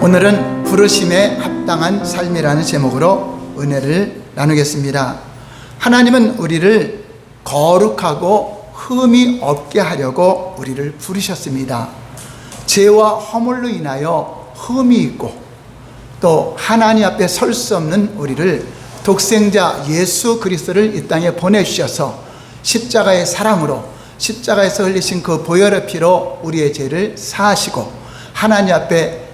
오늘은 부르심에 합당한 삶이라는 제목으로 은혜를 나누겠습니다. 하나님은 우리를 거룩하고 흠이 없게 하려고 우리를 부르셨습니다. 죄와 허물로 인하여 흠이 있고 또 하나님 앞에 설 수 없는 우리를 독생자 예수 그리스도를 이 땅에 보내주셔서 십자가의 사랑으로, 십자가에서 흘리신 그 보혈의 피로 우리의 죄를 사하시고 하나님 앞에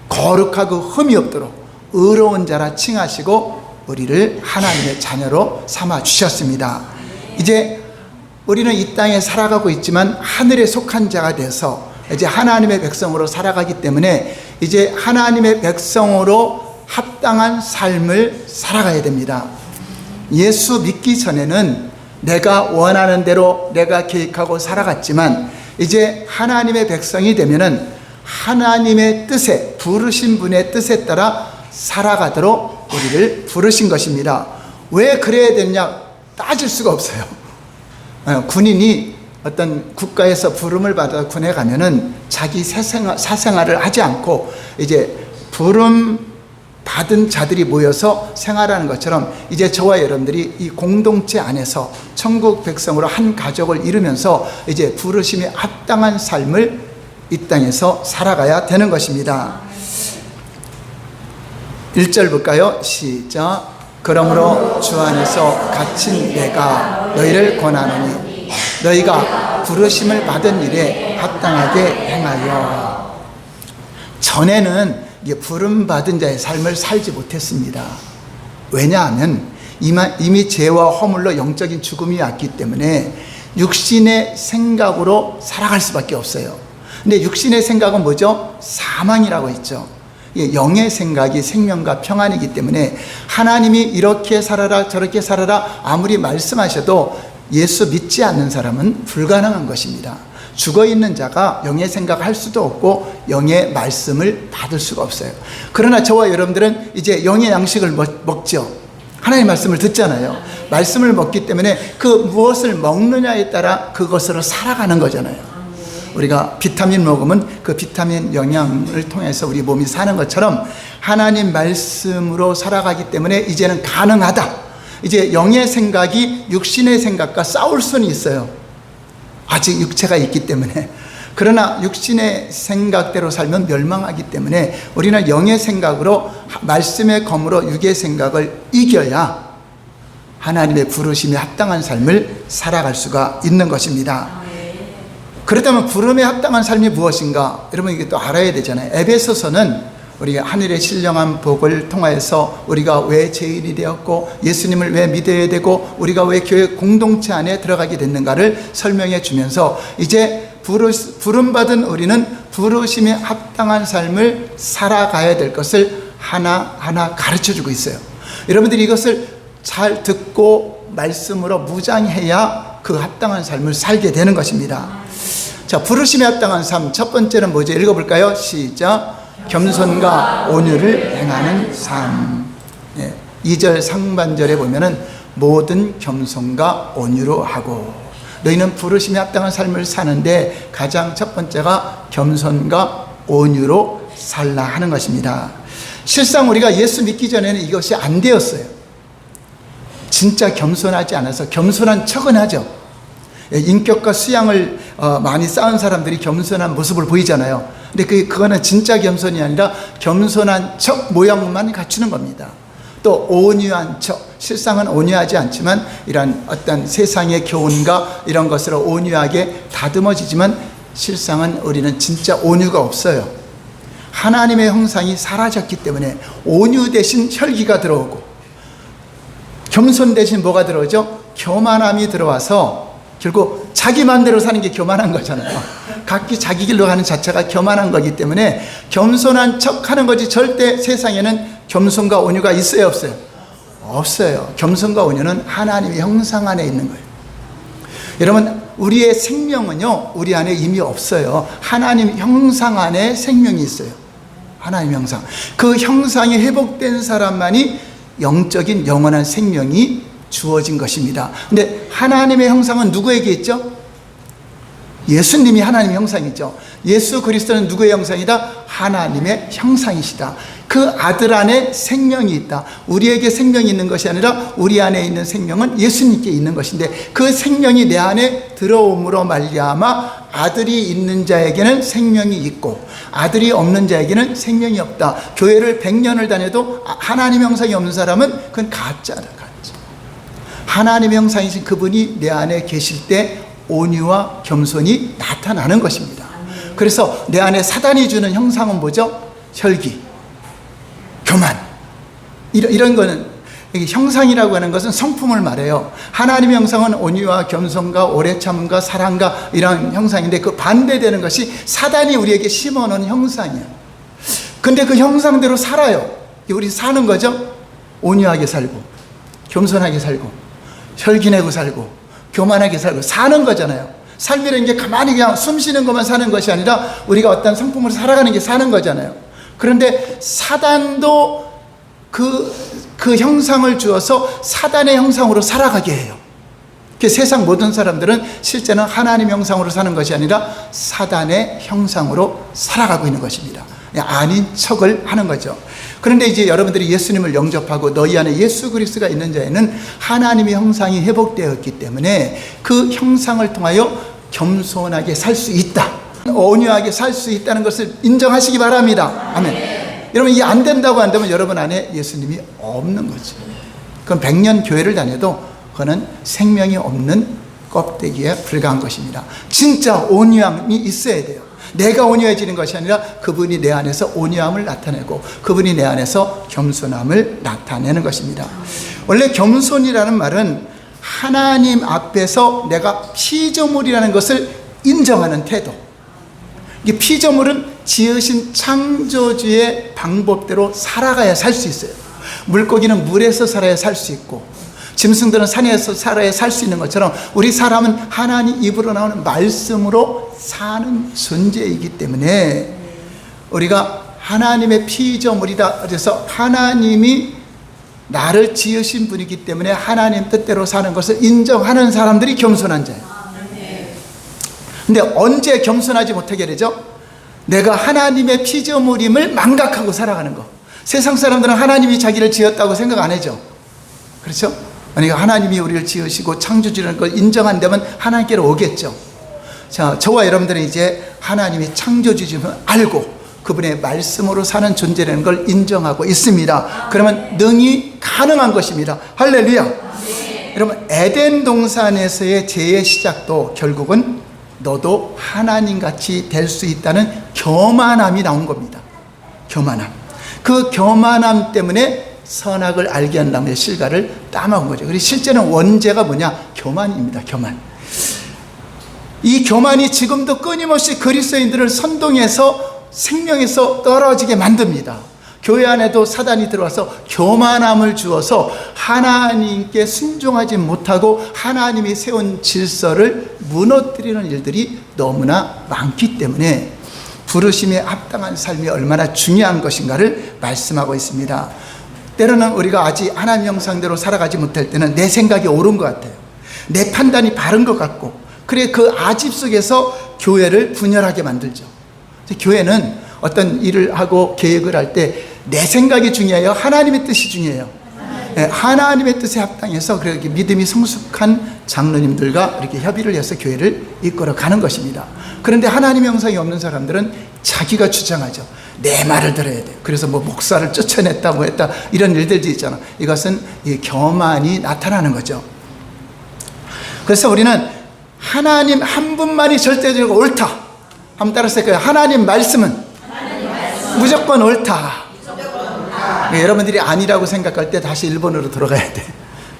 거룩하고 흠이 없도록 의로운 자라 칭하시고 우리를 하나님의 자녀로 삼아 주셨습니다. 이제 우리는 이 땅에 살아가고 있지만 하늘에 속한 자가 돼서 이제 하나님의 백성으로 살아가기 때문에 이제 하나님의 백성으로 합당한 삶을 살아가야 됩니다. 예수 믿기 전에는 내가 원하는 대로 내가 계획하고 살아갔지만 이제 하나님의 백성이 되면은 하나님의 뜻에, 부르신 분의 뜻에 따라 살아가도록 우리를 부르신 것입니다. 왜 그래야 되느냐 따질 수가 없어요. 군인이 어떤 국가에서 부름을 받아 군에 가면은 자기 사생활을 하지 않고 이제 부름 받은 자들이 모여서 생활하는 것처럼 이제 저와 여러분들이 이 공동체 안에서 천국 백성으로 한 가족을 이루면서 이제 부르심에 합당한 삶을 이 땅에서 살아가야 되는 것입니다. 1절 볼까요? 시작. 그러므로 주 안에서 갇힌 내가 너희를 권하노니 너희가 부르심을 받은 일에 합당하게 행하여. 전에는 부름받은 자의 삶을 살지 못했습니다. 왜냐하면 이미 죄와 허물로 영적인 죽음이 왔기 때문에 육신의 생각으로 살아갈 수밖에 없어요. 근데 육신의 생각은 뭐죠? 사망이라고 했죠. 영의 생각이 생명과 평안이기 때문에 하나님이 이렇게 살아라 저렇게 살아라 아무리 말씀하셔도 예수 믿지 않는 사람은 불가능한 것입니다. 죽어있는 자가 영의 생각할 수도 없고 영의 말씀을 받을 수가 없어요. 그러나 저와 여러분들은 이제 영의 양식을 먹죠. 하나님의 말씀을 듣잖아요. 말씀을 먹기 때문에 그 무엇을 먹느냐에 따라 그것으로 살아가는 거잖아요. 우리가 비타민 먹으면 그 비타민 영양을 통해서 우리 몸이 사는 것처럼 하나님 말씀으로 살아가기 때문에 이제는 가능하다. 이제 영의 생각이 육신의 생각과 싸울 수는 있어요. 아직 육체가 있기 때문에. 그러나 육신의 생각대로 살면 멸망하기 때문에 우리는 영의 생각으로 말씀의 검으로 육의 생각을 이겨야 하나님의 부르심에 합당한 삶을 살아갈 수가 있는 것입니다. 그렇다면 부름에 합당한 삶이 무엇인가? 여러분 이게 또 알아야 되잖아요. 에베소서는 우리가 하늘의 신령한 복을 통하여서 우리가 왜 죄인이 되었고 예수님을 왜 믿어야 되고 우리가 왜 교회 공동체 안에 들어가게 됐는가를 설명해 주면서 이제 부름받은 우리는 부르심에 합당한 삶을 살아가야 될 것을 하나하나 가르쳐주고 있어요. 여러분들이 이것을 잘 듣고 말씀으로 무장해야 그 합당한 삶을 살게 되는 것입니다. 자, 부르심에 합당한 삶 첫 번째는 뭐죠? 읽어볼까요? 시작. 겸손과 온유를 행하는 삶. 2절 상반절에 보면은 모든 겸손과 온유로 하고. 너희는 부르심에 합당한 삶을 사는데 가장 첫 번째가 겸손과 온유로 살라 하는 것입니다. 실상 우리가 예수 믿기 전에는 이것이 안 되었어요. 진짜 겸손하지 않아서 겸손한 척은 하죠. 인격과 수양을 많이 쌓은 사람들이 겸손한 모습을 보이잖아요. 근데 그거는 진짜 겸손이 아니라 겸손한 척 모양만 갖추는 겁니다. 또 온유한 척, 실상은 온유하지 않지만 이런 어떤 세상의 교훈과 이런 것으로 온유하게 다듬어지지만 실상은 우리는 진짜 온유가 없어요. 하나님의 형상이 사라졌기 때문에 온유 대신 혈기가 들어오고 겸손 대신 뭐가 들어오죠? 교만함이 들어와서 결국 자기 마음대로 사는 게 교만한 거잖아요. 각기 자기 길로 가는 자체가 교만한 거기 때문에 겸손한 척 하는 거지 절대 세상에는 겸손과 온유가 있어요 없어요? 없어요. 겸손과 온유는 하나님의 형상 안에 있는 거예요. 여러분 우리의 생명은요 우리 안에 이미 없어요. 하나님 형상 안에 생명이 있어요. 하나님 형상. 그 형상이 회복된 사람만이 영적인 영원한 생명이 주어진 것입니다. 근데 하나님의 형상은 누구에게 있죠? 예수님이 하나님의 형상이죠. 예수 그리스도는 누구의 형상이다? 하나님의 형상이시다. 그 아들 안에 생명이 있다. 우리에게 생명이 있는 것이 아니라 우리 안에 있는 생명은 예수님께 있는 것인데, 그 생명이 내 안에 들어옴으로 말미암아 아들이 있는 자에게는 생명이 있고 아들이 없는 자에게는 생명이 없다. 교회를 100년을 다녀도 하나님의 형상이 없는 사람은 그건 가짜다. 가짜. 하나님의 형상이신 그분이 내 안에 계실 때 온유와 겸손이 나타나는 것입니다. 그래서 내 안에 사단이 주는 형상은 뭐죠? 혈기, 교만, 이런 거는, 형상이라고 하는 것은 성품을 말해요. 하나님의 형상은 온유와 겸손과 오래 참음과 사랑과 이런 형상인데, 그 반대되는 것이 사단이 우리에게 심어놓은 형상이에요. 근데 그 형상대로 살아요. 우리 사는 거죠. 온유하게 살고 겸손하게 살고 혈기내고 살고 교만하게 살고 사는 거잖아요. 삶이라는 게 가만히 그냥 숨 쉬는 것만 사는 것이 아니라 우리가 어떤 성품으로 살아가는 게 사는 거잖아요. 그런데 사단도 그 형상을 주어서 사단의 형상으로 살아가게 해요. 세상 모든 사람들은 실제는 하나님 형상으로 사는 것이 아니라 사단의 형상으로 살아가고 있는 것입니다. 아닌 척을 하는 거죠. 그런데 이제 여러분들이 예수님을 영접하고 너희 안에 예수 그리스도가 있는 자에는 하나님의 형상이 회복되었기 때문에 그 형상을 통하여 겸손하게 살 수 있다, 온유하게 살 수 있다는 것을 인정하시기 바랍니다. 아멘. 여러분, 이게 안 된다고 한다면 여러분 안에 예수님이 없는 거죠. 그럼 100년 교회를 다녀도 그거는 생명이 없는 껍데기에 불과한 것입니다. 진짜 온유함이 있어야 돼요. 내가 온유해지는 것이 아니라 그분이 내 안에서 온유함을 나타내고 그분이 내 안에서 겸손함을 나타내는 것입니다. 원래 겸손이라는 말은 하나님 앞에서 내가 피조물이라는 것을 인정하는 태도. 이 피조물은 지으신 창조주의 방법대로 살아가야 살 수 있어요. 물고기는 물에서 살아야 살 수 있고 짐승들은 산에서 살아야 살 수 있는 것처럼 우리 사람은 하나님 입으로 나오는 말씀으로 사는 존재이기 때문에 우리가 하나님의 피조물이다. 그래서 하나님이 나를 지으신 분이기 때문에 하나님 뜻대로 사는 것을 인정하는 사람들이 겸손한 자예요. 근데 언제 겸손하지 못하게 되죠? 내가 하나님의 피조물임을 망각하고 살아가는 거. 세상 사람들은 하나님이 자기를 지었다고 생각 안 하죠. 그렇죠? 그러니까 하나님이 우리를 지으시고 창조주라는 걸 인정한다면 하나님께로 오겠죠. 자, 저와 여러분들은 이제 하나님이 창조주임을 알고 그분의 말씀으로 사는 존재라는 걸 인정하고 있습니다. 그러면 능히 가능한 것입니다. 할렐루야. 여러분, 에덴 동산에서의 죄의 시작도 결국은 너도 하나님같이 될 수 있다는 교만함이 나온 겁니다. 교만함. 그 교만함 때문에 선악을 알게 한 나무의 실과를 따먹은 거죠. 그리고 실제는 원죄가 뭐냐? 교만입니다. 교만. 이 교만이 지금도 끊임없이 그리스도인들을 선동해서 생명에서 떨어지게 만듭니다. 교회 안에도 사단이 들어와서 교만함을 주어서 하나님께 순종하지 못하고 하나님이 세운 질서를 무너뜨리는 일들이 너무나 많기 때문에 부르심에 합당한 삶이 얼마나 중요한 것인가를 말씀하고 있습니다. 때로는 우리가 아직 하나님 형상대로 살아가지 못할 때는 내 생각이 옳은 것 같아요. 내 판단이 바른 것 같고, 그래 그 아집 속에서 교회를 분열하게 만들죠. 교회는 어떤 일을 하고 계획을 할 때 내 생각이 중요해요? 하나님의 뜻이 중요해요? 네, 하나님의 뜻에 합당해서 그렇게 믿음이 성숙한 장로님들과 이렇게 협의를 해서 교회를 이끌어 가는 것입니다. 그런데 하나님의 형상이 없는 사람들은 자기가 주장하죠. 내 말을 들어야 돼요. 그래서 뭐 목사를 쫓아냈다 뭐 했다 이런 일들도 있잖아. 이것은 이 교만이 나타나는 거죠. 그래서 우리는 하나님 한 분만이 절대적으로 옳다. 한번 따라서 할까요? 하나님 말씀은 무조건 옳다. 여러분들이 아니라고 생각할 때 다시 1번으로 돌아가야 돼.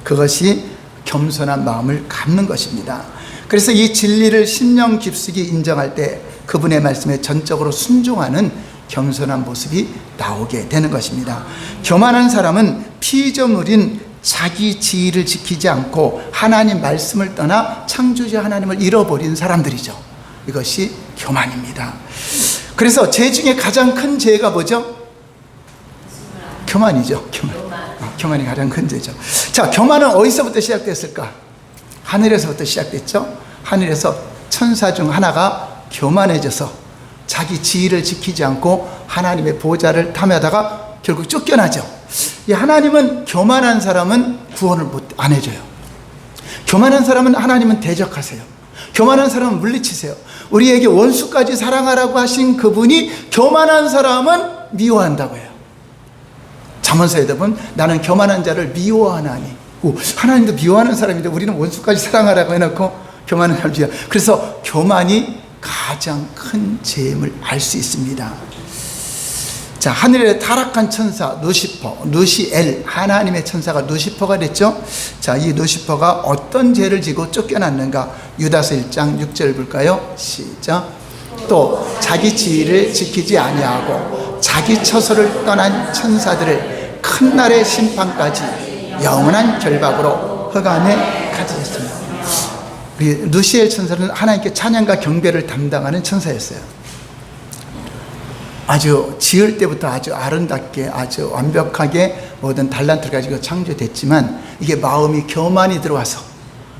그것이 겸손한 마음을 갖는 것입니다. 그래서 이 진리를 심령 깊숙이 인정할 때 그분의 말씀에 전적으로 순종하는 겸손한 모습이 나오게 되는 것입니다. 교만한 사람은 피조물인 자기 지위를 지키지 않고 하나님 말씀을 떠나 창조주 하나님을 잃어버린 사람들이죠. 이것이 교만입니다. 그래서 죄 중에 가장 큰 죄가 뭐죠? 교만이죠. 교만이 가장 큰 죄죠. 자, 교만은 어디서부터 시작됐을까? 하늘에서부터 시작됐죠. 하늘에서 천사 중 하나가 교만해져서 자기 지위를 지키지 않고 하나님의 보좌를 탐하다가 결국 쫓겨나죠. 이 하나님은 교만한 사람은 구원을 안 해줘요. 교만한 사람은 하나님은 대적하세요. 교만한 사람은 물리치세요. 우리에게 원수까지 사랑하라고 하신 그분이 교만한 사람은 미워한다고 해요. 잠언서에 보면 나는 교만한 자를 미워하나니. 하나님도 미워하는 사람인데 우리는 원수까지 사랑하라고 해놓고 교만한 사람을 미워. 그래서 교만이 가장 큰 죄임을 알 수 있습니다. 자, 하늘에 타락한 천사 루시엘, 하나님의 천사가 루시퍼가 됐죠. 자, 이 루시퍼가 어떤 죄를 지고 쫓겨났는가? 유다서 1장 6절 볼까요? 시작. 또 자기 지위를 지키지 아니하고 자기 처소를 떠난 천사들을 큰 날의 심판까지 영원한 결박으로 흑암에 가두셨습니다. 우리 루시엘 천사는 하나님께 찬양과 경배를 담당하는 천사였어요. 아주 지을 때부터 아주 아름답게 아주 완벽하게 모든 달란트를 가지고 창조됐지만 이게 마음이 교만이 들어와서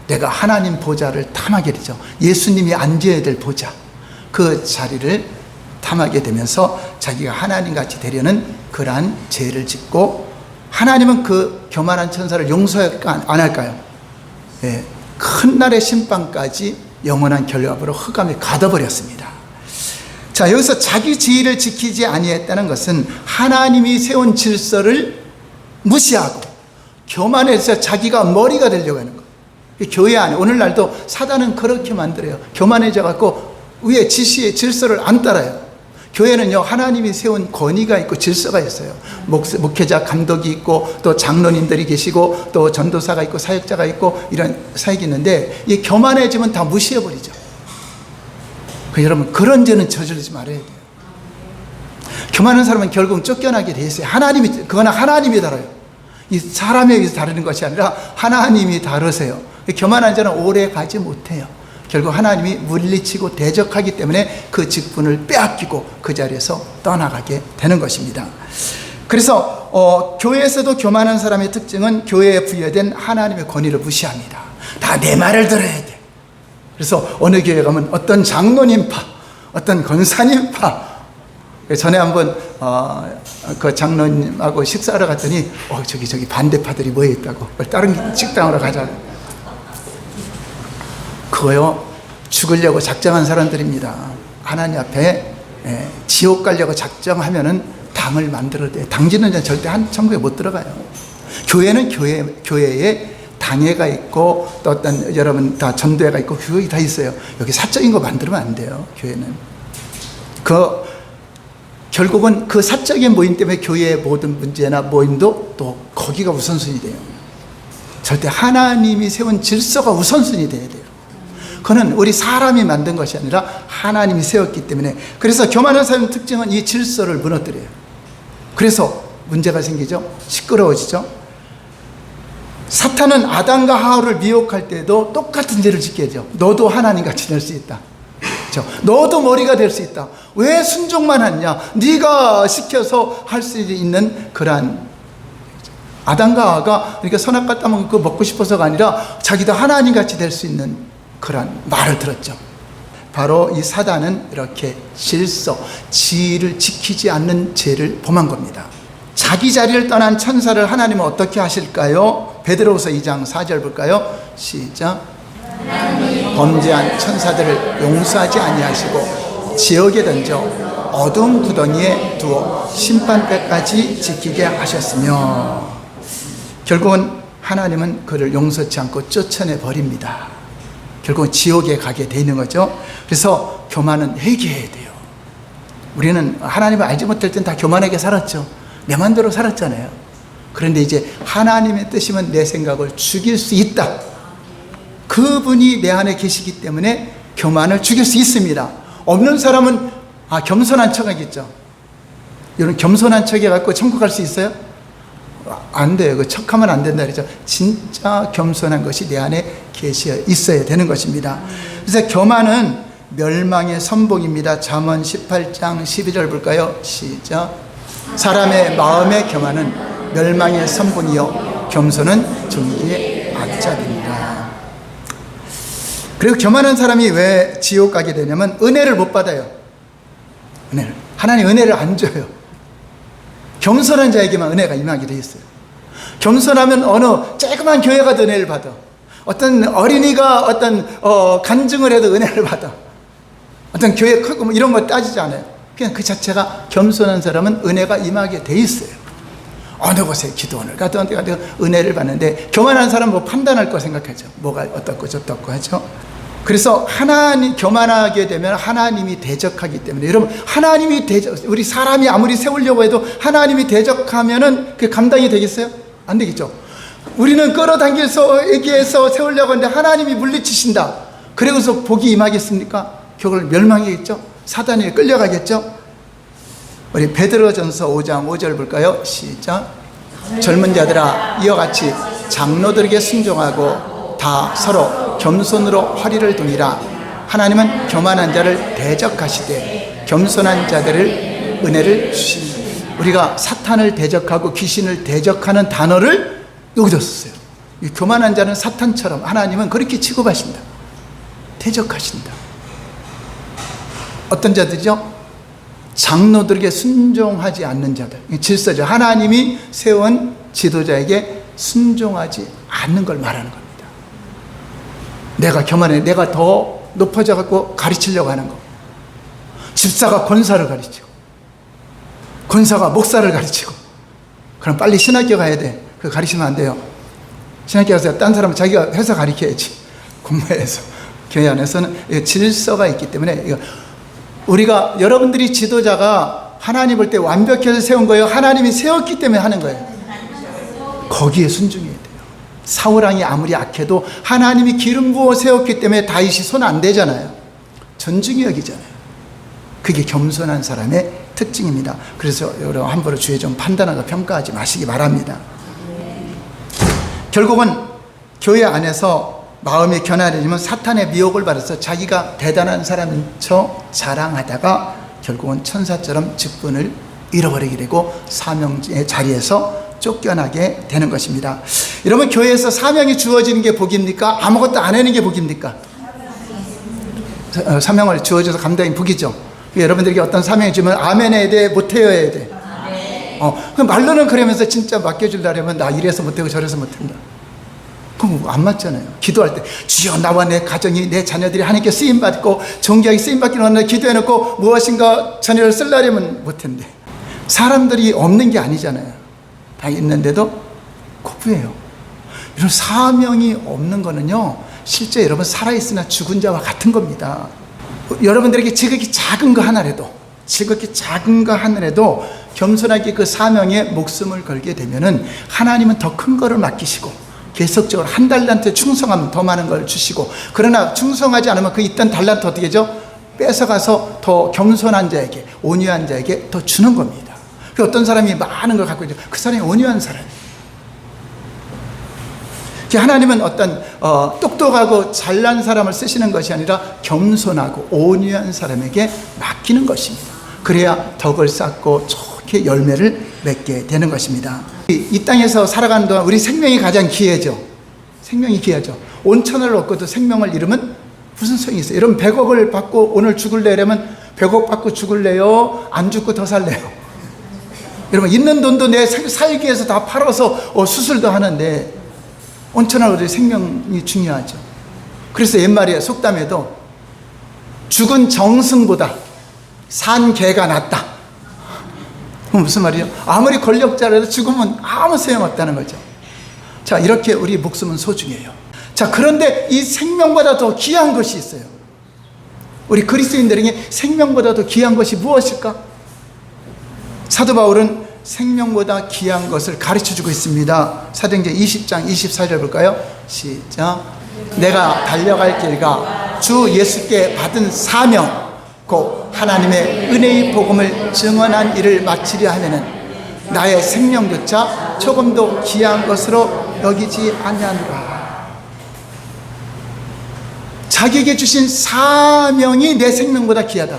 내가 하나님 보좌를 탐하게 되죠. 예수님이 앉아야 될 보좌, 그 자리를 탐하게 되면서 자기가 하나님같이 되려는 그러한 죄를 짓고, 하나님은 그 교만한 천사를 용서할까 안 할까요? 예, 큰 날의 심판까지 영원한 결박으로 흑암에 가둬버렸습니다. 자, 여기서 자기 지위를 지키지 아니했다는 것은 하나님이 세운 질서를 무시하고 교만해서 자기가 머리가 되려고 하는 거예요. 교회 안에 오늘날도 사단은 그렇게 만들어요. 교만해져 갖고 위에 지시의 질서를 안 따라요. 교회는요, 하나님이 세운 권위가 있고 질서가 있어요. 목회자 감독이 있고 또 장로님들이 계시고 또 전도사가 있고 사역자가 있고 이런 사역이 있는데 이 교만해지면 다 무시해버리죠. 여러분, 그런 죄는 저지르지 말아야 돼요. 교만한 사람은 결국 쫓겨나게 돼 있어요. 그거는 하나님이 다뤄요. 이 사람에 의해서 다루는 것이 아니라 하나님이 다루세요. 교만한 자는 오래 가지 못해요. 결국 하나님이 물리치고 대적하기 때문에 그 직분을 빼앗기고 그 자리에서 떠나가게 되는 것입니다. 그래서 교회에서도 교만한 사람의 특징은 교회에 부여된 하나님의 권위를 무시합니다. 다 내 말을 들어야 돼. 그래서 어느 교회 가면 어떤 장로님파, 어떤 권사님파. 전에 한번 그 장로님하고 식사하러 갔더니 저기 반대파들이 모여 있다고. 다른 식당으로 가자. 그거요, 죽으려고 작정한 사람들입니다. 하나님 앞에 지옥 가려고 작정하면은 당을 만들어야 돼요. 당지는 절대 천국에 못 들어가요. 교회는 교회에 당회가 있고 또 어떤 여러분 다 전도회가 있고 그게 다 있어요. 여기 사적인 거 만들면 안 돼요. 교회는 결국은 그 사적인 모임 때문에 교회의 모든 문제나 모임도 또 거기가 우선순위 돼요. 절대 하나님이 세운 질서가 우선순위 돼야 돼요. 그거는 우리 사람이 만든 것이 아니라 하나님이 세웠기 때문에. 그래서 교만한 사람의 특징은 이 질서를 무너뜨려요. 그래서 문제가 생기죠. 시끄러워지죠. 사탄은 아담과 하와를 미혹할 때도 똑같은 죄를 짓게 하죠. 너도 하나님같이 될 수 있다. 그렇죠? 너도 머리가 될 수 있다. 왜 순종만 하냐? 네가 시켜서 할 수 있는 그러한, 아담과 하와가 그러니까 선악과 따먹은 거 먹고 싶어서가 아니라 자기도 하나님같이 될 수 있는 그러한 말을 들었죠. 바로 이 사단은 이렇게 질서, 지위를 지키지 않는 죄를 범한 겁니다. 자기 자리를 떠난 천사를 하나님은 어떻게 하실까요? 베드로후서 2장 4절 볼까요? 시작. 범죄한 천사들을 용서하지 아니하시고 지옥에 던져 어두운 구덩이에 두어 심판때까지 지키게 하셨으며, 결국은 하나님은 그를 용서치 않고 쫓아내 버립니다. 결국은 지옥에 가게 되는 거죠. 그래서 교만은 회개해야 돼요. 우리는 하나님을 알지 못할 땐 다 교만하게 살았죠. 내 마음대로 살았잖아요. 그런데 이제 하나님의 뜻이면 내 생각을 죽일 수 있다. 그분이 내 안에 계시기 때문에 교만을 죽일 수 있습니다. 없는 사람은 겸손한 척 하겠죠. 이런 겸손한 척 해갖고 천국 갈 수 있어요? 안 돼요. 그 척하면 안 된다 그러죠. 진짜 겸손한 것이 내 안에 계셔 있어야 되는 것입니다. 그래서 교만은 멸망의 선봉입니다. 잠언 18장 12절 볼까요? 시작. 사람의 마음의 교만은 멸망의 선봉이요 겸손은 존귀의 앞잡이니라. 그리고 교만한 사람이 왜 지옥 가게 되냐면 은혜를 못 받아요. 은혜를. 하나님 은혜를 안 줘요. 겸손한 자에게만 은혜가 임하게 돼 있어요. 겸손하면 어느 조그만 교회 가도 은혜를 받아. 어떤 어린이가 어떤 간증을 해도 은혜를 받아. 어떤 교회 크고 뭐 이런 거 따지지 않아요. 그냥 그 자체가 겸손한 사람은 은혜가 임하게 돼 있어요. 어느 곳에 기도원을 가도 은혜를 받는데, 교만한 사람은 뭐 판단할 거 생각하죠. 뭐가 어떻고 저떻고 하죠. 그래서 교만하게 되면 하나님이 대적하기 때문에, 여러분, 하나님이 우리 사람이 아무리 세우려고 해도 하나님이 대적하면은 그게 감당이 되겠어요? 안 되겠죠. 우리는 끌어당겨서 얘기해서 세우려고 하는데 하나님이 물리치신다. 그래서 복이 임하겠습니까? 결국 멸망이겠죠. 사단에 끌려가겠죠. 우리 베드로전서 5장 5절 볼까요? 시작. 젊은 자들아, 이와 같이 장로들에게 순종하고 다 서로 겸손으로 허리를 두니라. 하나님은 교만한 자를 대적하시되 겸손한 자들을 은혜를 주십니다. 우리가 사탄을 대적하고 귀신을 대적하는 단어를 여기다 썼어요. 이 교만한 자는 사탄처럼 하나님은 그렇게 취급하신다. 대적하신다. 어떤 자들이죠? 장로들에게 순종하지 않는 자들. 질서죠. 하나님이 세운 지도자에게 순종하지 않는 걸 말하는 겁니다. 내가 교만해, 내가 더 높아져 갖고 가르치려고 하는 거. 집사가 권사를 가르치고, 권사가 목사를 가르치고, 그럼 빨리 신학교 가야 돼. 그거 가르치면 안 돼요. 신학교 가서 딴 사람은 자기가 해서 가르쳐야지. 공부해서. 교회 안에서는 질서가 있기 때문에, 우리가, 여러분들이 지도자가 하나님 볼 때 완벽해서 세운 거예요? 하나님이 세웠기 때문에 하는 거예요? 거기에 순종해야 돼요. 사울왕이 아무리 악해도 하나님이 기름 부어 세웠기 때문에 다윗이 손 안 대잖아요. 존중이 여기잖아요. 그게 겸손한 사람의 특징입니다. 그래서 여러분 함부로 주의 좀 판단하고 평가하지 마시기 바랍니다. 결국은 교회 안에서 마음이 견하려면 사탄의 미혹을 받아서 자기가 대단한 사람인 척 자랑하다가 결국은 천사처럼 직분을 잃어버리게 되고 사명의 자리에서 쫓겨나게 되는 것입니다. 여러분, 교회에서 사명이 주어지는 게 복입니까? 아무것도 안 하는 게 복입니까? 사명을 주어져서 감당이 복이죠. 여러분들에게 어떤 사명이 주면 아멘 해야 돼, 못해야 해야 돼? 그럼 말로는 그러면서 진짜 맡겨주려면 나 이래서 못하고 저래서 못한다. 그럼 안 맞잖아요. 기도할 때 주여 나와 내 가정이 내 자녀들이 하나님께 쓰임받고 존귀하게 쓰임받기를 원하는 기도해놓고 무엇인가 자녀를 쓰려면 못했는데, 사람들이 없는 게 아니잖아요. 다 있는데도 고부해요. 이런 사명이 없는 거는요, 실제 여러분 살아있으나 죽은 자와 같은 겁니다. 여러분들에게 지극히 작은 거 하나라도, 지극히 작은 거 하나라도 겸손하게 그 사명에 목숨을 걸게 되면은 하나님은 더 큰 거를 맡기시고 계속적으로 한 달란트에 충성하면 더 많은 걸 주시고, 그러나 충성하지 않으면 그 있던 달란트 어떻게 하죠? 뺏어가서 더 겸손한 자에게, 온유한 자에게 더 주는 겁니다. 그 어떤 사람이 많은 걸 갖고 있죠. 그 사람이 온유한 사람이에요. 하나님은 어떤 똑똑하고 잘난 사람을 쓰시는 것이 아니라 겸손하고 온유한 사람에게 맡기는 것입니다. 그래야 덕을 쌓고 좋게 열매를 맺게 되는 것입니다. 이 땅에서 살아가는 동안 우리 생명이 가장 귀하죠. 생명이 귀하죠. 온천을 얻고도 생명을 잃으면 무슨 소용이 있어요? 여러분 100억을 받고 오늘 죽을래라면 100억 받고 죽을래요? 안 죽고 더 살래요? 여러분 있는 돈도 내 살기 위해서 다 팔아서 수술도 하는데 온천을 얻을 생명이 중요하죠. 그래서 옛말에 속담에도 죽은 정승보다 산 개가 낫다. 무슨 말이죠? 아무리 권력자라도 죽으면 아무 소용없다는 거죠. 자, 이렇게 우리 목숨은 소중해요. 자, 그런데 이 생명보다 더 귀한 것이 있어요. 우리 그리스도인들에게 생명보다 더 귀한 것이 무엇일까? 사도 바울은 생명보다 귀한 것을 가르쳐주고 있습니다. 사도행전 20장 24절 볼까요? 시작. 내가 달려갈 길과 주 예수께 받은 사명 곧 하나님의 은혜의 복음을 증언한 일을 마치려 하면은 나의 생명조차 조금도 귀한 것으로 여기지 아니하노라. 자기에게 주신 사명이 내 생명보다 귀하다.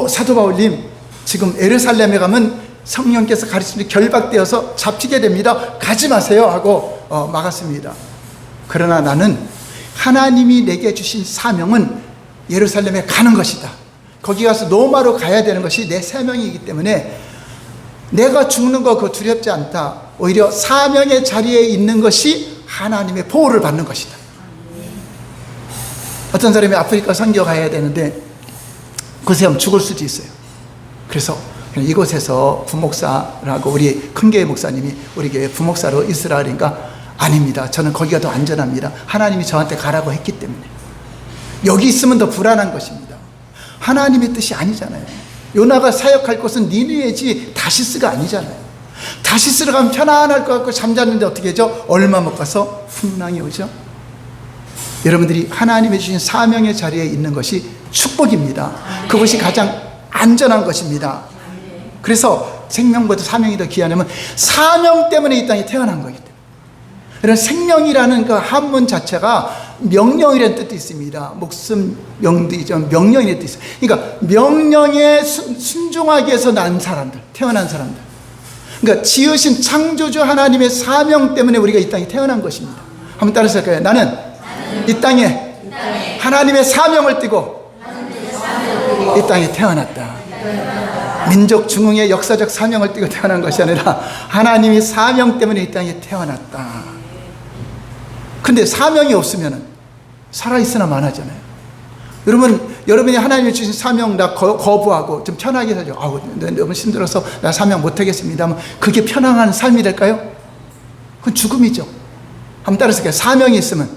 사도 바울님, 지금 예루살렘에 가면 성령께서 가르치는 결박되어서 잡히게 됩니다. 가지 마세요 하고 막았습니다. 그러나 나는 하나님이 내게 주신 사명은 예루살렘에 가는 것이다. 거기 가서 로마로 가야 되는 것이 내 사명이기 때문에 내가 죽는 거 그거 두렵지 않다. 오히려 사명의 자리에 있는 것이 하나님의 보호를 받는 것이다. 어떤 사람이 아프리카 선교 가야 되는데 그 사람 죽을 수도 있어요. 그래서 이곳에서 부목사라고 우리 큰교회 목사님이 우리 교회 부목사로 있으라니까 아닙니다. 저는 거기가 더 안전합니다. 하나님이 저한테 가라고 했기 때문에. 여기 있으면 더 불안한 것입니다. 하나님의 뜻이 아니잖아요. 요나가 사역할 곳은 니느웨지 다시스가 아니잖아요. 다시스로 가면 편안할 것 같고 잠잤는데 어떻게 하죠? 얼마 못 가서 풍랑이 오죠. 여러분들이 하나님이 주신 사명의 자리에 있는 것이 축복입니다. 그것이 가장 안전한 것입니다. 그래서 생명보다 사명이 더 귀하냐면 사명 때문에 이 땅에 태어난 거기 때문에. 그런 생명이라는 그 한문 자체가 명령이라는 뜻도 있습니다. 목숨, 명도, 명령이라는 뜻이 있어요. 그러니까 명령에 순종하기 위해서 난 사람들, 태어난 사람들. 그러니까 지으신 창조주 하나님의 사명 때문에 우리가 이 땅에 태어난 것입니다. 한번 따라서 할까요? 나는 이 땅에 하나님의 사명을 띠고 이 땅에 태어났다. 민족 중흥의 역사적 사명을 띠고 태어난 것이 아니라 하나님이 사명 때문에 이 땅에 태어났다. 근데 사명이 없으면 살아있으나 마나잖아요. 여러분이 하나님이 주신 사명 나 거부하고 좀 편하게 살죠. 너무 힘들어서 나 사명 못하겠습니다 하면 그게 편안한 삶이 될까요? 그건 죽음이죠. 한번 따라서 할게요. 사명이 있으면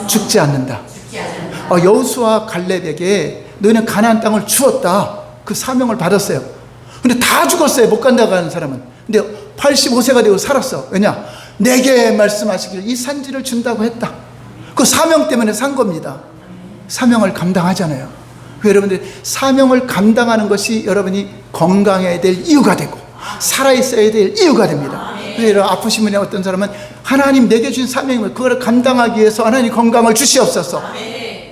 죽지 않는다. 여호수아 갈렙에게 너희는 가나안 땅을 주었다. 그 사명을 받았어요. 근데 다 죽었어요. 못 간다고 하는 사람은. 근데 85세가 되고 살았어. 왜냐? 내게 말씀하시기를 이 산지를 준다고 했다. 그 사명 때문에 산 겁니다. 사명을 감당하잖아요. 여러분들 사명을 감당하는 것이 여러분이 건강해야 될 이유가 되고 살아있어야 될 이유가 됩니다. 그래서 아프신 분이 어떤 사람은 하나님 내게 주신 사명이면 그걸 감당하기 위해서 하나님 건강을 주시옵소서.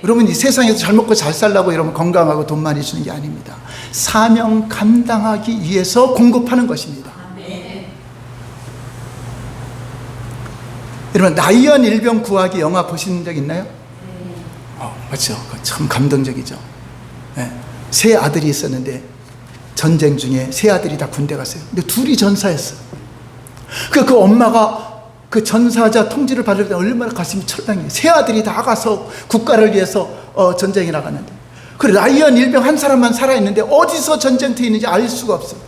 여러분 이 세상에서 잘 먹고 잘 살라고 여러분 건강하고 돈 많이 주는 게 아닙니다. 사명 감당하기 위해서 공급하는 것입니다. 여러분 나이언 일병 구하기 영화 보신 적 있나요? 맞죠. 참 감동적이죠. 네. 세 아들이 있었는데 전쟁 중에 세 아들이 다 군대 갔어요. 근데 둘이 전사했어요. 그 엄마가 그 전사자 통지를 받을 때 얼마나 가슴이 철렁해요. 세 아들이 다 가서 국가를 위해서 전쟁에 나갔는데 그 라이언 일병 한 사람만 살아있는데 어디서 전쟁터에 있는지 알 수가 없어요.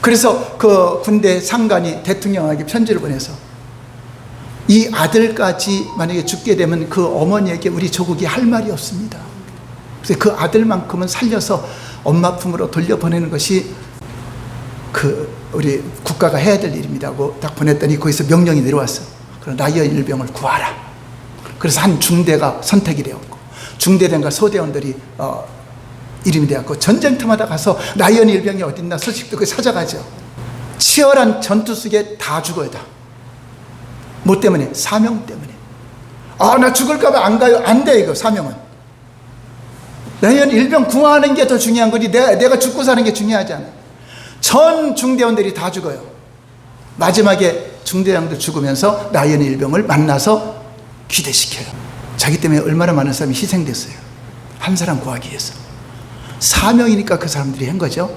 그래서 그 군대 상관이 대통령에게 편지를 보내서 이 아들까지 만약에 죽게 되면 그 어머니에게 우리 조국이 할 말이 없습니다. 그래서 그 아들만큼은 살려서 엄마 품으로 돌려보내는 것이 우리 국가가 해야 될 일입니다 하고 딱 보냈더니 거기서 명령이 내려왔어. 그럼 라이언 일병을 구하라. 그래서 한 중대가 선택이 되었고 중대대원과 소대원들이 이름이 되었고 전쟁터마다 가서 라이언 일병이 어딨나 소식 듣고 찾아가죠. 치열한 전투 속에 다 죽어야 다. 뭐 때문에? 사명 때문에. 나 죽을까봐 안 가요. 안 돼, 이거 사명은. 라이언 일병 구하는 게 더 중요한 거지 내가 죽고 사는 게 중요하지 않아요. 전 중대원들이 다 죽어요. 마지막에 중대장도 죽으면서 라이언 일병을 만나서 기대시켜요. 자기 때문에 얼마나 많은 사람이 희생됐어요. 한 사람 구하기 위해서. 사명이니까 그 사람들이 한 거죠.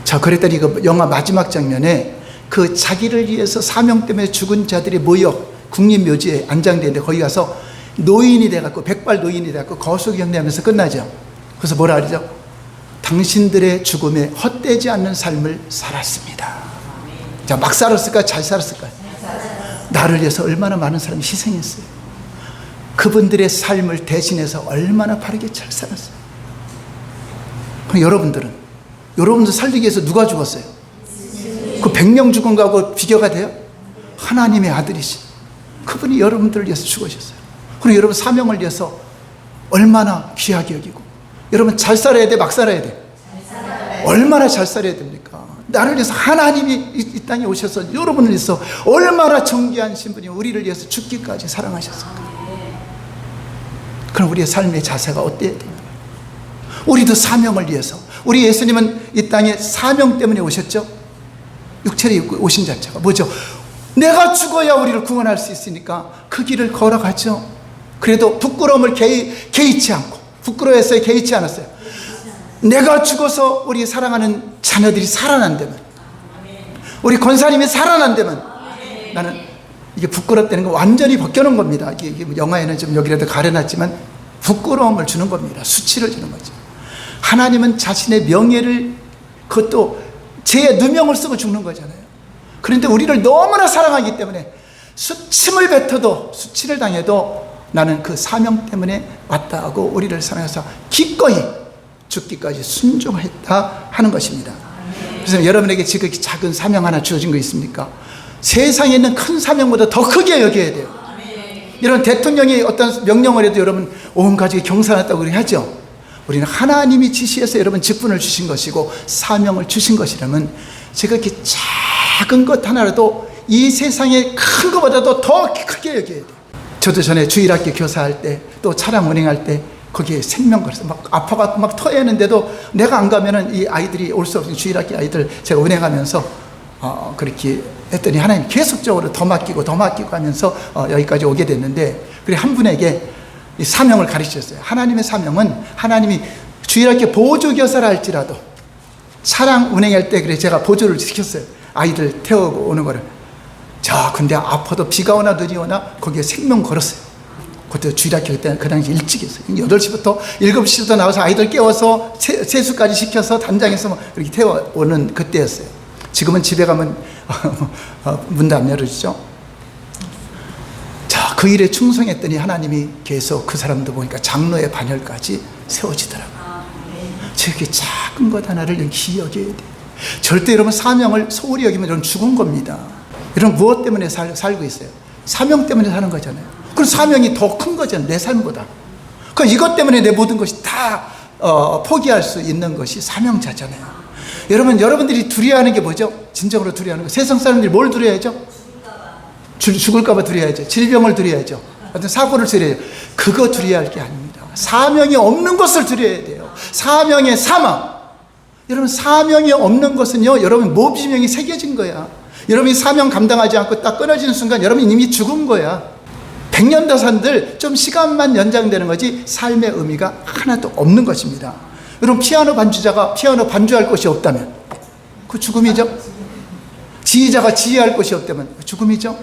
자, 그랬더니 그 영화 마지막 장면에 그 자기를 위해서 사명 때문에 죽은 자들이 모여 국립묘지에 안장되는데 거기 가서 노인이 돼갖고 백발 노인이 돼갖고 거수경례하면서 끝나죠. 그래서 뭐라 그러죠? 당신들의 죽음에 헛되지 않는 삶을 살았습니다. 자, 막 살았을까? 잘 살았을까? 나를 위해서 얼마나 많은 사람이 희생했어요. 그분들의 삶을 대신해서 얼마나 바르게 잘 살았어요. 그럼 여러분들 살리기 위해서 누가 죽었어요? 그 100명 죽은 거하고 비교가 돼요? 하나님의 아들이신 그분이 여러분들을 위해서 죽으셨어요. 그리고 여러분 사명을 위해서 얼마나 귀하게 여기고 여러분 잘 살아야 돼? 막 살아야 돼? 얼마나 잘 살아야 됩니까? 나를 위해서 하나님이 이 땅에 오셔서 여러분을 위해서 얼마나 존귀한 신분이 우리를 위해서 죽기까지 사랑하셨을까? 그럼 우리의 삶의 자세가 어때야 되냐? 우리도 사명을 위해서. 우리 예수님은 이 땅에 사명 때문에 오셨죠? 육체로 오신 자체가 뭐죠? 내가 죽어야 우리를 구원할 수 있으니까 그 길을 걸어가죠. 그래도 부끄러움을 개의치 않고, 부끄러워했어요? 개의치 않았어요? 내가 죽어서 우리 사랑하는 자녀들이 살아난다면, 우리 권사님이 살아난다면, 나는 이게 부끄럽다는 거 완전히 벗겨놓은 겁니다. 이게 영화에는 좀 여기라도 가려놨지만 부끄러움을 주는 겁니다. 수치를 주는 거죠. 하나님은 자신의 명예를, 그것도 제 누명을 쓰고 죽는 거잖아요. 그런데 우리를 너무나 사랑하기 때문에 수침을 뱉어도, 수치를 당해도 나는 그 사명 때문에 왔다 하고 우리를 사랑해서 기꺼이 죽기까지 순종했다 하는 것입니다. 그래서 여러분에게 지금 작은 사명 하나 주어진 거 있습니까? 세상에 있는 큰 사명보다 더 크게 여겨야 돼요. 이런 대통령이 어떤 명령을 해도 여러분 온 가족이 경사났다고 하죠. 우리는 하나님이 지시해서 여러분 직분을 주신 것이고 사명을 주신 것이라면 제가 이렇게 작은 것 하나라도 이 세상에 큰 것보다도 더 크게 여겨야 돼요. 저도 전에 주일학교 교사할 때, 또 차량 운행할 때 거기에 생명 걸어서 막 아파갖고 막 토해는데도 내가 안 가면은 이 아이들이 올 수 없는 주일학교 아이들 제가 운행하면서 그렇게 했더니 하나님 계속적으로 더 맡기고 하면서 여기까지 오게 됐는데, 그래 한 분에게 이 사명을 가르치셨어요. 하나님의 사명은, 하나님이 주일학교 보조교사라 할지라도 차량 운행할 때 그래 제가 보조를 시켰어요. 아이들 태우고 오는 거를. 자, 근데 아파도 비가 오나 눈이 오나 거기에 생명 걸었어요. 그때 주일학교 그때 그 당시 일찍 했어요. 8시부터 7시부터 나와서 아이들 깨워서 세수까지 시켜서 단장에서 뭐 이렇게 태워오는 그때였어요. 지금은 집에 가면 문도 안 열어주죠. 자, 그 일에 충성했더니 하나님이 계속 그 사람도 보니까 장로의 반열까지 세워지더라고요. 저렇게 작은 것 하나를 기억해야 돼요. 절대 여러분 사명을 소홀히 여기면 여러분 죽은 겁니다. 여러분 무엇 때문에 살고 있어요? 사명 때문에 사는 거잖아요. 그럼 사명이 더 큰 거잖아요, 내 삶보다. 그럼 이것 때문에 내 모든 것이 다 포기할 수 있는 것이 사명자잖아요. 여러분들이 두려워하는 게 뭐죠? 진정으로 두려워하는 거. 세상 사람들이 뭘 두려워하죠? 죽을까 봐 두려워하죠. 질병을 두려워하죠. 어떤 사고를 두려워해요. 그거 두려워할 게 아닙니다. 사명이 없는 것을 두려워해야 돼요. 사명의 사망. 여러분 사명이 없는 것은요, 여러분 모비명이 새겨진 거야. 여러분이 사명 감당하지 않고 딱 끊어지는 순간 여러분이 이미 죽은 거야. 100년 더 산들 좀 시간만 연장되는 거지 삶의 의미가 하나도 없는 것입니다. 여러분 피아노 반주자가 피아노 반주할 곳이 없다면 그 죽음이죠. 지휘자가 지휘할 곳이 없다면 그 죽음이죠.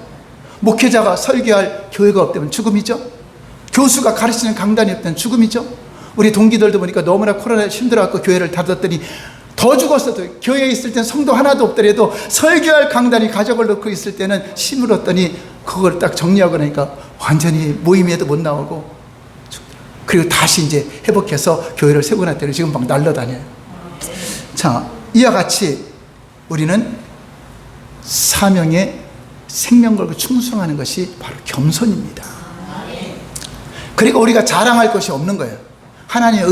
목회자가 설교할 교회가 없다면 죽음이죠. 교수가 가르치는 강단이 없다면 죽음이죠. 우리 동기들도 보니까 너무나 코로나에 힘들어갖고 교회를 닫았더니 더 죽었어도, 교회에 있을 땐 성도 하나도 없더라도 설교할 강단이 가족을 놓고 있을 때는 힘을 얻더니 그걸 딱 정리하고 나니까 완전히 모임에도 못 나오고, 그리고 다시 이제 회복해서 교회를 세우고 났더니 지금 막 날라다녀요. 자, 이와 같이 우리는 사명에 생명 걸고 충성하는 것이 바로 겸손입니다. 그리고 우리가 자랑할 것이 없는 거예요. 하나님의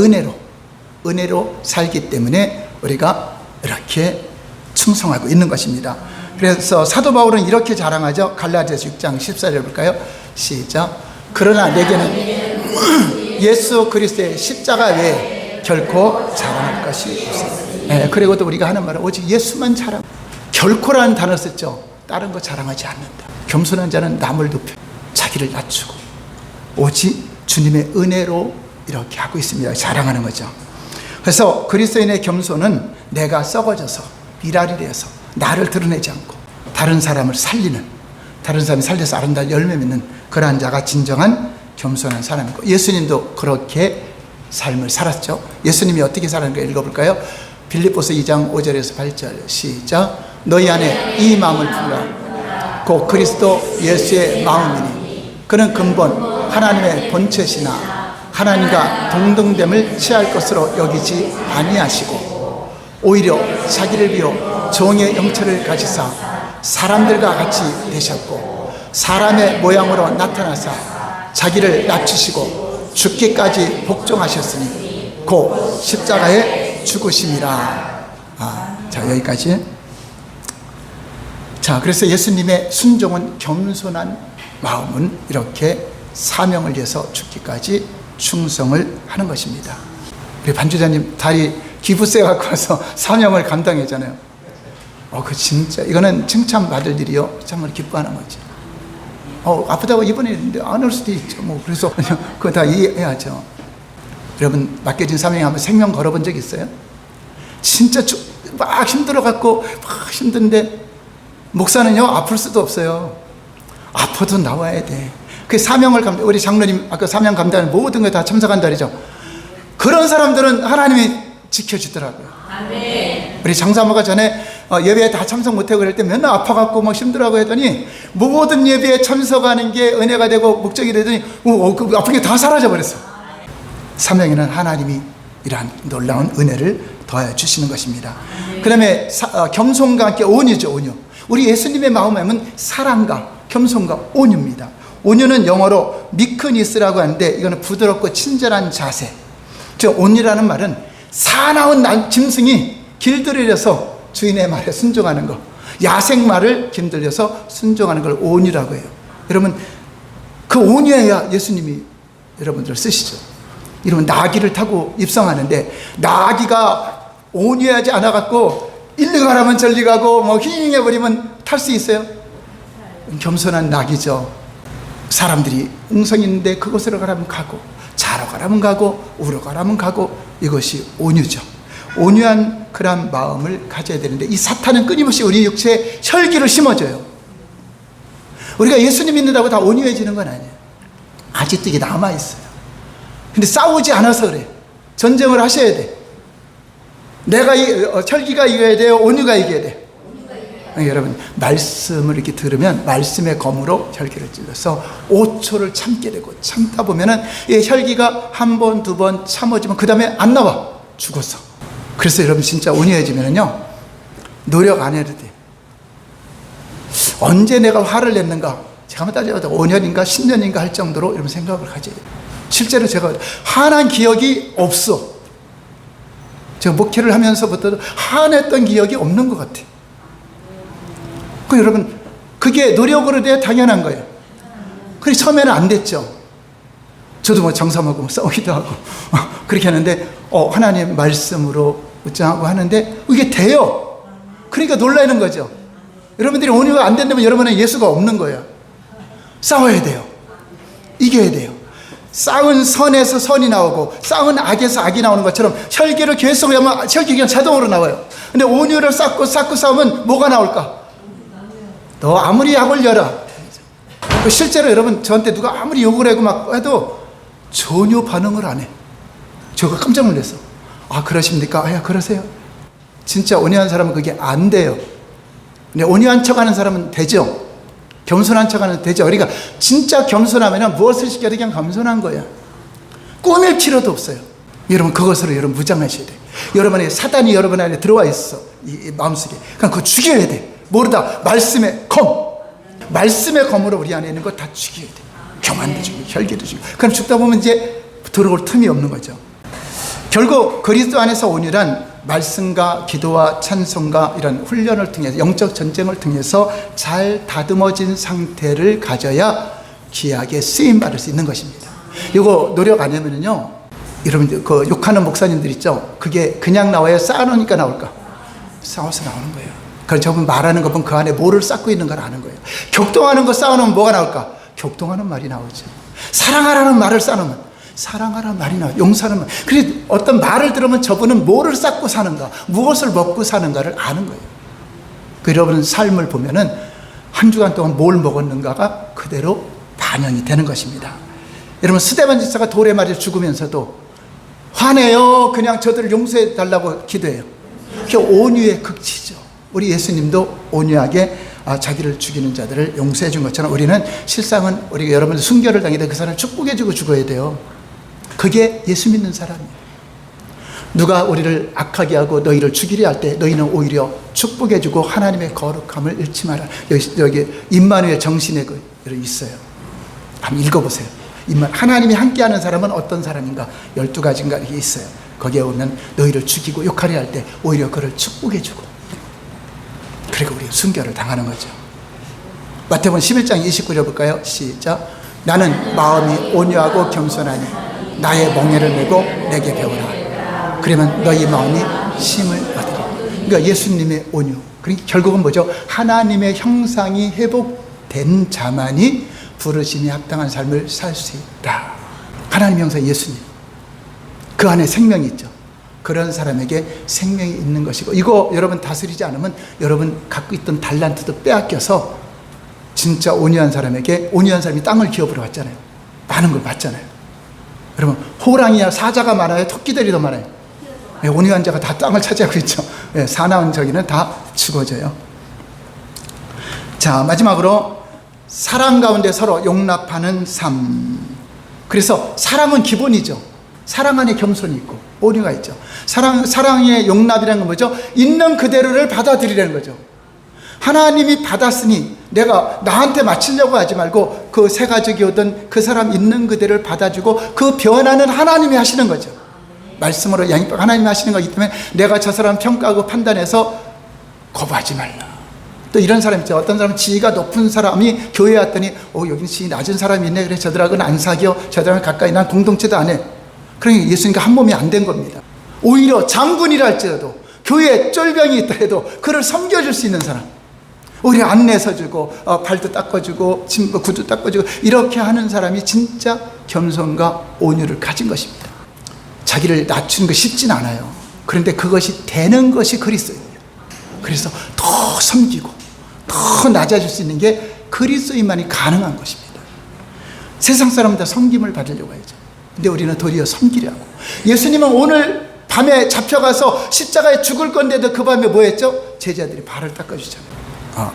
은혜로 살기 때문에 우리가 이렇게 충성하고 있는 것입니다. 그래서 사도 바울은 이렇게 자랑하죠. 갈라디아서 6장 14절 볼까요? 시작. 그러나 내게는 예수 그리스도의 십자가 외에 결코 자랑할 것이 없습니다. 네, 그리고도 우리가 하는 말은 오직 예수만 자랑. 결코라는 단어 썼죠. 다른 거 자랑하지 않는다. 겸손한 자는 남을 높여 자기를 낮추고 오직 주님의 은혜로 이렇게 하고 있습니다. 자랑하는 거죠. 그래서 그리스도인의 겸손은 내가 썩어져서 미랄이 되어서 나를 드러내지 않고 다른 사람을 살리는, 다른 사람이 살려서 아름다운 열매 맺는 그러한 자가 진정한 겸손한 사람이고, 예수님도 그렇게 삶을 살았죠. 예수님이 어떻게 살았는가 읽어볼까요? 빌립보서 2장 5절에서 8절 시작. 너희 안에 이 마음을 품으라. 곧 그리스도 예수의 마음이니 그는 근본 하나님의 본체시나 하나님과 동등됨을 취할 것으로 여기지 아니하시고 오히려 자기를 비워 종의 영체를 가지사 사람들과 같이 되셨고 사람의 모양으로 나타나사 자기를 낮추시고 죽기까지 복종하셨으니 곧 십자가에 죽으심이라. 자, 여기까지. 자, 그래서 예수님의 순종은 겸손한 마음은 이렇게 사명을 위해서 죽기까지 충성을 하는 것입니다. 우리 반주자님 다리 기부세 갖고 와서 사명을 감당했잖아요. 그 진짜 이거는 칭찬받을 일이요. 정말 기뻐하는 거죠. 아프다고 입원했는데 안 올 수도 있죠. 뭐 그래서 그거 다 이해해야죠. 여러분 맡겨진 사명에 한번 생명 걸어본 적 있어요? 진짜 막 힘들어갖고 막 힘든데 목사는요 아플 수도 없어요. 아파도 나와야 돼. 그 사명을 우리 장로님 아까 사명 감당 모든 거 다 참석한다 그러죠. 그런 사람들은 하나님이 지켜주더라고요. 아멘. 우리 장사모가 전에 예배에 다 참석 못하고 그럴 때 맨날 아파갖고 막 힘들어하고 했더니 모든 예배에 참석하는 게 은혜가 되고 목적이 되더니 그 아픈 게 다 사라져 버렸어. 사명에는 하나님이 이러한 놀라운 은혜를 더하여 주시는 것입니다. 그 다음에 겸손과 함께 온유죠. 온유. 우리 예수님의 마음은 사랑과 겸손과 온유입니다. 온유는 영어로 미크니스라고 하는데 이거는 부드럽고 친절한 자세. 즉 온유라는 말은 사나운 짐승이 길들여서 주인의 말에 순종하는 것, 야생말을 길들여서 순종하는 걸 온유라고 해요. 여러분 그 온유해야 예수님이 여러분들 쓰시죠. 이러면 나귀를 타고 입성하는데 나귀가 온유하지 않아갖고 일리 가라면 저리 가고 뭐 휘잉해버리면 탈 수 있어요? 겸손한 나귀죠. 사람들이 웅성이 있는데 그곳으로 가라면 가고 자러 가라면 가고 우러 가라면 가고, 이것이 온유죠. 온유한 그런 마음을 가져야 되는데 이 사탄은 끊임없이 우리 육체에 혈기를 심어줘요. 우리가 예수님 믿는다고 다 온유해지는 건 아니에요. 아직도 이게 남아있어요. 근데 싸우지 않아서 그래. 전쟁을 하셔야 돼. 내가 혈기가 이겨야 돼요? 온유가 이겨야 돼? 여러분 말씀을 이렇게 들으면 말씀의 검으로 혈기를 찔러서 5초를 참게 되고 참다 보면은 이 혈기가 한 번, 두 번 참아지면 그 다음에 안 나와. 죽었어. 그래서 여러분 진짜 온유해지면은요 노력 안 해도 돼. 언제 내가 화를 냈는가 제가 한번 따져봐도 5년인가 10년인가 할 정도로 여러분 생각을 가져야 돼요. 실제로 제가 화난 기억이 없어. 제가 목회를 하면서부터도 화냈던 기억이 없는 것 같아요. 여러분 그게 노력으로 돼야 당연한 거예요. 그래 처음에는 안 됐죠. 저도 뭐 장사하고 싸우기도 하고 그렇게 하는데 하나님 말씀으로 묻장하고 하는데 이게 돼요. 그러니까 놀라는 거죠. 여러분들이 온유가 안 된다면 여러분은 예수가 없는 거예요. 싸워야 돼요. 이겨야 돼요. 싸운 선에서 선이 나오고 싸운 악에서 악이 나오는 것처럼 혈기를 계속 하면 혈기가 그냥 자동으로 나와요. 근데 온유를 쌓고 싸우면 뭐가 나올까? 너 아무리 약을 열어. 실제로 여러분 저한테 누가 아무리 욕을 하고 막 해도 전혀 반응을 안 해. 제가 깜짝 놀랐어. 그러십니까? 그러세요. 진짜 온유한 사람은 그게 안 돼요. 근데 온유한 척하는 사람은 되죠. 겸손한 척하는 되죠. 그러니까 진짜 겸손하면 무엇을 시켜도 그냥 겸손한 거야. 꾸밀 필요도 없어요. 여러분 그것으로 여러분 무장하셔야 돼. 여러분의 사단이 여러분 안에 들어와 있어. 이 마음속에. 그냥 그거 죽여야 돼. 모르다 말씀의 검. 말씀의 검으로 우리 안에 있는 거 다 죽여야 돼. 교만도 죽이고 혈기도 죽이고. 그럼 죽다 보면 이제 들어올 틈이 없는 거죠. 결국 그리스도 안에서 온유란 말씀과 기도와 찬송과 이런 훈련을 통해서 영적 전쟁을 통해서 잘 다듬어진 상태를 가져야 귀하게 쓰임 받을 수 있는 것입니다. 이거 노력 안 하면은요, 여러분 그 욕하는 목사님들 있죠. 그게 그냥 나와야 쌓아놓으니까 나올까? 싸워서 나오는 거예요. 그럼 저분 말하는 거 보면 그 안에 뭐를 쌓고 있는 걸 아는 거예요. 격동하는 거 쌓아놓으면 뭐가 나올까? 격동하는 말이 나오죠. 사랑하라는 말을 쌓아놓으면 사랑하라는 말이 나와요. 용서하는 말. 그래서 어떤 말을 들으면 저분은 뭐를 쌓고 사는가, 무엇을 먹고 사는가를 아는 거예요. 그 여러분 삶을 보면은 한 주간 동안 뭘 먹었는가가 그대로 반영이 되는 것입니다. 여러분 스데반 집사가 돌에 맞아 죽으면서도 화내요. 그냥 저들을 용서해 달라고 기도해요. 그게 온유의 극치죠. 우리 예수님도 온유하게 자기를 죽이는 자들을 용서해 준 것처럼 우리는 실상은 우리가 여러분들 순교를 당해도 그 사람을 축복해 주고 죽어야 돼요. 그게 예수 믿는 사람이에요. 누가 우리를 악하게 하고 너희를 죽이려 할 때 너희는 오히려 축복해 주고 하나님의 거룩함을 잃지 마라. 여기 임마누엘 정신의 그 있어요. 한번 읽어보세요. 하나님이 함께하는 사람은 어떤 사람인가? 12가지인가 이렇게 있어요. 거기에 오면 너희를 죽이고 욕하려 할 때 오히려 그를 축복해 주고, 그리고 우리 순교를 당하는 거죠. 마태복음 11장 29절 볼까요? 시작. 나는 마음이 온유하고 겸손하니 나의 멍에를 메고 내게 배우라. 그러면 너희 마음이 쉼을 받으리라. 그러니까 예수님의 온유, 그러니까 결국은 뭐죠? 하나님의 형상이 회복된 자만이 부르심이 합당한 삶을 살 수 있다. 하나님의 형상 예수님, 그 안에 생명이 있죠. 그런 사람에게 생명이 있는 것이고, 이거 여러분 다스리지 않으면 여러분 갖고 있던 달란트도 빼앗겨서 진짜 온유한 사람에게, 온유한 사람이 땅을 기업으로 왔잖아요. 많은 걸 받잖아요. 여러분, 호랑이야 사자가 많아요? 토끼들이 더 많아요? 온유한 자가 다 땅을 차지하고 있죠. 사나운 저기는 다 죽어져요. 자, 마지막으로 사랑 가운데 서로 용납하는 삶. 그래서 사랑은 기본이죠. 사랑 안에 겸손이 있고 온유가 있죠. 사랑의 용납이라는 건 뭐죠? 있는 그대로를 받아들이라는 거죠. 하나님이 받았으니 내가 나한테 맞추려고 하지 말고 그 새 가족이 오든 그 사람 있는 그대로를 받아주고 그 변화는 하나님이 하시는 거죠. 말씀으로 양육받고 하나님이 하시는 거기 때문에 내가 저 사람 평가하고 판단해서 거부하지 말라. 또 이런 사람 있죠. 어떤 사람은 지위가 높은 사람이 교회에 왔더니 여기 지위 낮은 사람이 있네. 그래 저들하고는 안 사겨. 저들하고는 가까이 난 공동체도 안 해. 그러니까 예수님과 한 몸이 안 된 겁니다. 오히려 장군이라 할지라도 교회에 쫄병이 있다 해도 그를 섬겨줄 수 있는 사람, 우리 안내 서주고 발도 닦아주고 구두 닦아주고 이렇게 하는 사람이 진짜 겸손과 온유를 가진 것입니다. 자기를 낮추는 거 쉽진 않아요. 그런데 그것이 되는 것이 그리스도입니다. 그래서 더 섬기고 더 낮아질 수 있는 게 그리스도인만이 가능한 것입니다. 세상 사람은 다 섬김을 받으려고 하죠. 근데 우리는 도리어 섬기려 하고, 예수님은 오늘 밤에 잡혀가서 십자가에 죽을 건데도 그 밤에 뭐 했죠? 제자들이 발을 닦아주잖아요.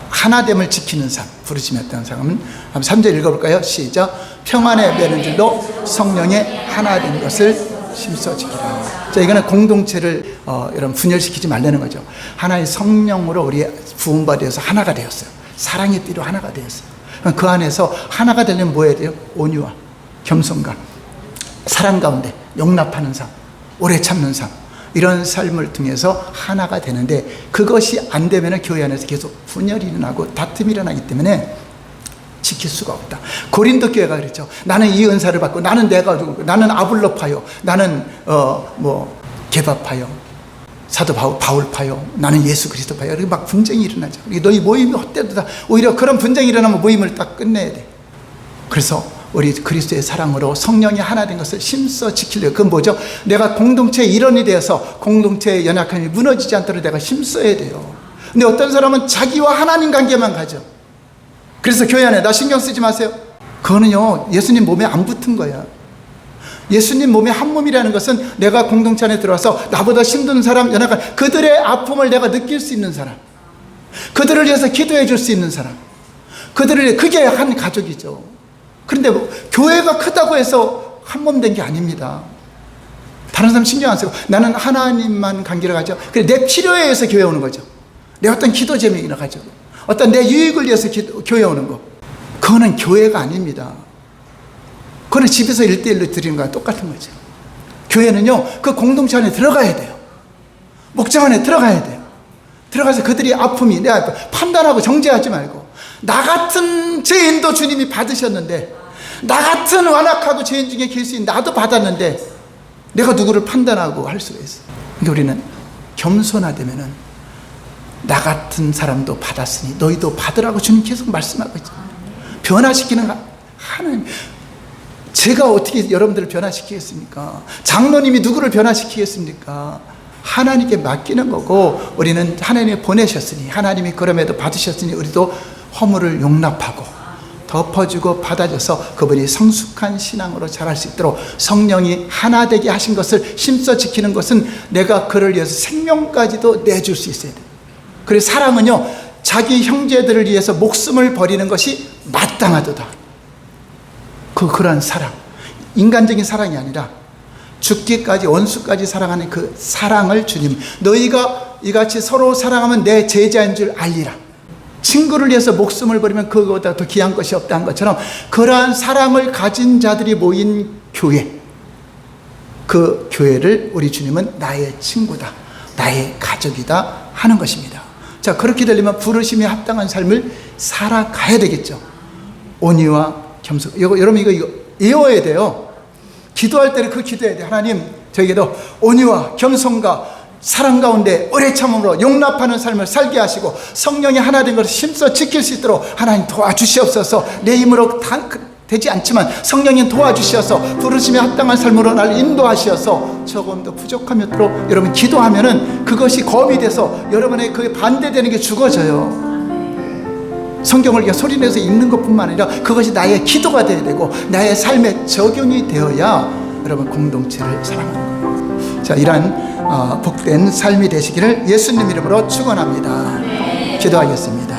하나됨을 지키는 삶, 부르심이 했다는 사람은 한번 3절 읽어볼까요? 시작. 평안에 매는 줄로 성령의 하나된 것을 힘써 지키라. 자, 이거는 공동체를 여러분 분열시키지 말라는 거죠. 하나의 성령으로 우리 부음받아서 하나가 되었어요. 사랑의 띠로 하나가 되었어요. 그 안에서 하나가 되려면 뭐 해야 돼요? 온유와 겸손과 사랑 가운데 용납하는 삶, 오래 참는 삶, 이런 삶을 통해서 하나가 되는데, 그것이 안 되면 교회 안에서 계속 분열이 일어나고 다툼이 일어나기 때문에 지킬 수가 없다. 고린도 교회가 그랬죠. 나는 이 은사를 받고, 나는 내가 누구고, 나는 아볼로파요, 나는 게바파요, 사도 바울파요, 나는 예수 그리스도파요. 이렇게 막 분쟁이 일어나죠. 너희 모임이 헛되다. 오히려 그런 분쟁이 일어나면 모임을 딱 끝내야 돼. 그래서 우리 그리스도의 사랑으로 성령이 하나 된 것을 힘써 지키려고. 그건 뭐죠? 내가 공동체의 일원이 되어서 공동체의 연약함이 무너지지 않도록 내가 힘써야 돼요. 근데 어떤 사람은 자기와 하나님 관계만 가죠. 그래서 교회 안에 나 신경 쓰지 마세요. 그거는요, 예수님 몸에 안 붙은 거야. 예수님 몸의 한 몸이라는 것은 내가 공동체 안에 들어와서 나보다 힘든 사람, 연약한 그들의 아픔을 내가 느낄 수 있는 사람, 그들을 위해서 기도해 줄 수 있는 사람, 그게 한 가족이죠. 그런데 교회가 크다고 해서 한 몸 된 게 아닙니다. 다른 사람 신경 안 쓰고 나는 하나님만 관계를 가져. 그래, 내 필요에 의해서 교회 오는 거죠. 내 어떤 기도 제목이나 가지고 어떤 내 유익을 위해서 교회 오는 거, 그거는 교회가 아닙니다. 그거는 집에서 1대1로 드리는 거랑 똑같은 거죠. 교회는요, 그 공동체 안에 들어가야 돼요. 목장 안에 들어가야 돼요. 들어가서 그들이 아픔이 내가 판단하고 정죄하지 말고, 나 같은 죄인도 주님이 받으셨는데, 나 같은 완악하고 죄인 중에 계신 나도 받았는데 내가 누구를 판단하고 할 수가 있어. 그러니까 우리는 겸손하다면은 나 같은 사람도 받았으니 너희도 받으라고 주님 계속 말씀하고 있죠. 변화시키는 하나님. 제가 어떻게 여러분들을 변화시키겠습니까? 장로님이 누구를 변화시키겠습니까? 하나님께 맡기는 거고, 우리는 하나님이 보내셨으니, 하나님이 그럼에도 받으셨으니 우리도 허물을 용납하고 덮어주고 받아줘서 그분이 성숙한 신앙으로 자랄 수 있도록 성령이 하나 되게 하신 것을 힘써 지키는 것은 내가 그를 위해서 생명까지도 내줄 수 있어야 돼요. 그래서 사랑은요, 자기 형제들을 위해서 목숨을 버리는 것이 마땅하도다. 그러한 사랑, 인간적인 사랑이 아니라 죽기까지, 원수까지 사랑하는 그 사랑을 주님, 너희가 이같이 서로 사랑하면 내 제자인 줄 알리라. 친구를 위해서 목숨을 버리면 그거보다 더 귀한 것이 없다 한 것처럼, 그러한 사랑을 가진 자들이 모인 교회, 그 교회를 우리 주님은 나의 친구다, 나의 가족이다 하는 것입니다. 자, 그렇게 되려면 부르심에 합당한 삶을 살아가야 되겠죠. 온유와 겸손. 여러분 이거 외워야 돼요. 기도할 때는 그 기도해야 돼요. 하나님, 저에게도 온유와 겸손과 사랑 가운데 오래 참음으로 용납하는 삶을 살게 하시고 성령이 하나 된 것을 힘써 지킬 수 있도록 하나님 도와주시옵소서. 내 힘으로 되지 않지만 성령님 도와주시어서 부르심에 합당한 삶으로 나를 인도하시어서 조금 더 부족함이도록 여러분 기도하면은 그것이 검이 돼서 여러분의 그 반대되는 게 죽어져요. 성경을 이렇게 소리내서 읽는 것뿐만 아니라 그것이 나의 기도가 되어야 되고 나의 삶에 적용이 되어야 여러분 공동체를 사랑하는 거예요. 자, 이러한 복된 삶이 되시기를 예수님 이름으로 축원합니다. 기도하겠습니다.